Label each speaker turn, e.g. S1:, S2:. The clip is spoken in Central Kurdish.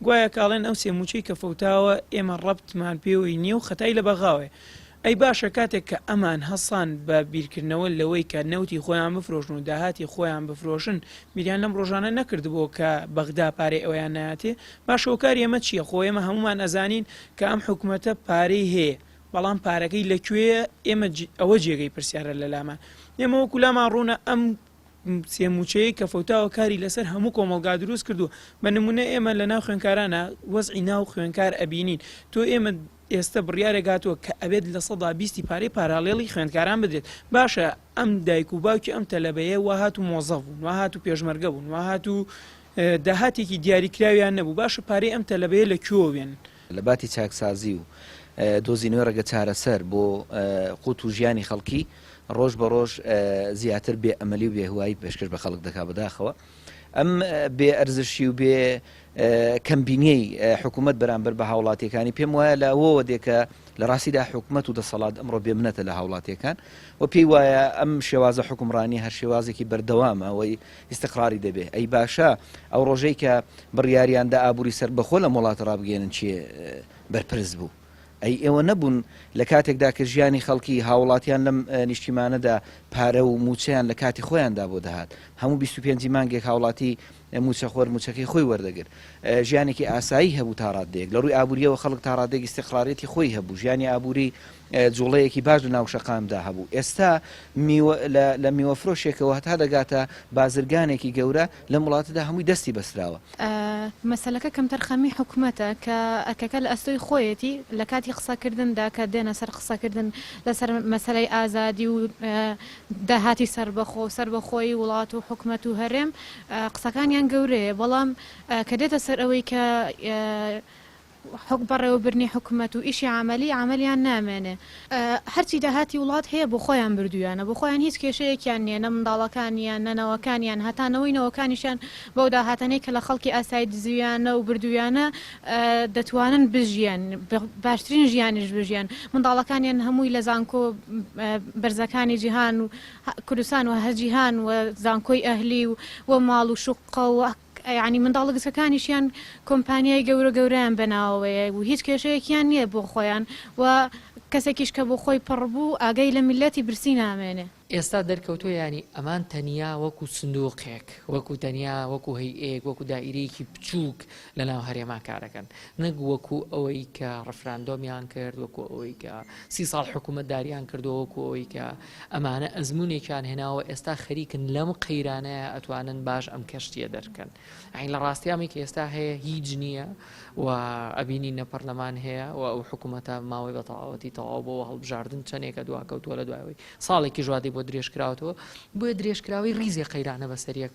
S1: گوایە کاڵێن ئەو سێموچەی کە فەوتاوە ئێمە ڕەبتمان پێوەی نییە و خەتای لە بەغاوێ. ئەی باشە کاتێک کە ئەمان هەسان بە بیرکردنەوە لەوەی کە نەوتی خۆیان بفرۆشن و داهاتی خۆیان بفرۆشن بیریان لەم ڕۆژانە نەکردبوو کە بەغدا پارەی ئەویان نایاتێ. باشە هۆکاری ئێمە چییە؟ خۆ ئێمە هەمومان ئەزانین کە ئەم حکوومەتە پارەی هەیە، بەڵام پارەکەی لەکوێیە ئێمە ئەوە جێگەی پرسیارە لە لامان. ئێمە وەکو لامان ڕوونە ئەم سێموچەیە کە فەوتاوە کاری لەسەر هەموو کۆمەڵگا دروست کردو. بە نمونە ئێمە لە ناو خوێنکارانە وەزعی ناو خوێنکار ئەبینین. تۆ ئێمە ئێستا بڕیارێکاتوە کە ئەبێت لە 120 پارەی پاراڵێڵی خوێندکاران بدرێت. باشە ئەم دایک و باوکی ئەم تەلەبەیە وهات و مۆزەف بوون، وهات و پێشمەرگە بوون، وهات و داهاتێکی دیاریکراویان نەبوو. باشە پارەی ئەم تەلەبەیە لەکوێوە بێن؟
S2: لە باتی چاکسازی و دۆزینەوەی ڕێگە چارەسەر بۆ قوت و ژیانی خەڵکی ڕۆژ بە ڕۆژ زیاتر بێ ئەمەلی و بێهوایی پێشکەش بە خەڵک دەکا بەداخەوە. ئەم بێ ئەرزشی و بێ کەمبینیەی حکوومەت بەرامبەر بە هاوڵاتیەکانی پێم وایە لە ئەوەوە دێکە لە ڕاستیدا حکوومەت و دەسەڵات ئەمڕۆ بێمنەتە لە هاوڵاتیەکان و پێی وایە ئەم شێوازە حکومڕانی هەر شێوازێکی بەردەوامە ئەوەی ئیستقراری دەبێ. ئەی باشە ئەو ڕۆژەی کە بڕیاریاندا ئابووری سەر بەخۆ لە وڵاتە ڕابگەێنن چیە بەرپرس بوو؟ ئەی ئێوە نەبوون لە کاتێکدا کە ژیانی خەڵکی هاوڵاتیان لەم نیشتیمانەدا پارە و موچەیان لە کاتی خۆیاندا بۆ دەهات. هەموو 25 مانگێک هاوڵاتی موچەخۆر موچەکەی خۆی وەردەگرت. ژیانێکی ئاسایی هەبوو تا ڕادەیەک لە ڕووی ئابووریەوە خەڵک تا ڕادێک ئیستیقراریەتی خۆی هەبوو، ژیانی ئابووری جوڵەیەکی باش لە ناو شەقامدا هەبوو. ئێستا لە میوەفرۆشێکەوە هەتا دەگاتە بازرگانێکی گەورە لە وڵاتەدا هەمووی دەستی بەسراوە.
S3: مەسەلەکە کەم تەرخەمی حکوومەتە کە ئەکەکە لە ئەستۆی خۆیەتی لە کاتی قسەکردندا کە دێنە سەر قسەکردن لەسەر مەسەلەی ئازادی و داهاتی سربەخۆی وڵات و حکوومەت و هەرێم قسەکانیان گەورەیە، بەڵام کە دێتە سەر ئەوەی کە حق بەڕێوەبرنی حکوومەت و ئیشی عملیان نامێنێ. هەرچی داهاتی وڵات هەیە بۆ خۆیان بردویانە، بۆ خۆیان هیچ کێشەیەکیان نییە، نە منداڵەکانیان نەنەوەکانیان هەتانەوەی نەوەکانیشان بەو داهاتانەی کە لە خەڵکی ئاسایی دزویانە و بردویانە دەتوانن بژیان باشترین ژیانیش بژیان. منداڵەکانیان هەمووی لە زانکۆ بەرزەکانی جیهان و کوردستان و هەرجیهان و زانکۆی ئەهلی و ماڵ و شوقە و یعنی منداڵە گچەکانیشیان کۆمپانیای گەورەیان بەناوەیە و هیچ کێشەیەکیان نییە بۆ خۆیان و کەسێکیش کە بۆ خۆی پڕبوو ئاگەی لە میلەتی برسی نامێنێ.
S4: ئێستا دەرکەوتۆ ینی ئەمان تەنیا وەکو سندوقێک، وەکو تەنیا وەکو هەیئەیەک، وەکو دائیرەیەکی بچووک لە ناو هەرێما کارەکەن، نەک وەکو ئەوەی کە ڕەفراندۆمیان کرد، وەکو ئەوەی کە 30 ساڵ حکوومەتداریان کردو، وەکو ئەوەی کە ئەمانە ئەزمونێکیان هێناوە ئێستا خەریکن لەم قەیرانەیە ئەتوانن باش ئەم کەشتیە دەرکەن. ئەین لە ڕاستیامی کە ئێستا هەیە هیچ نییە و ئەبینی نە پەرلەمان هەیە و ئەو حکوومەتە ماوەی بەتەواوەتی تەواو بۆ هەڵبژاردن چەندێکە دواکەوتووە لە دوایەوەی ساڵێکی ژادی بۆ درێژکراوەوە بۆیە درێژکراوی ریزی قەیرانە بەسەریەکەوە.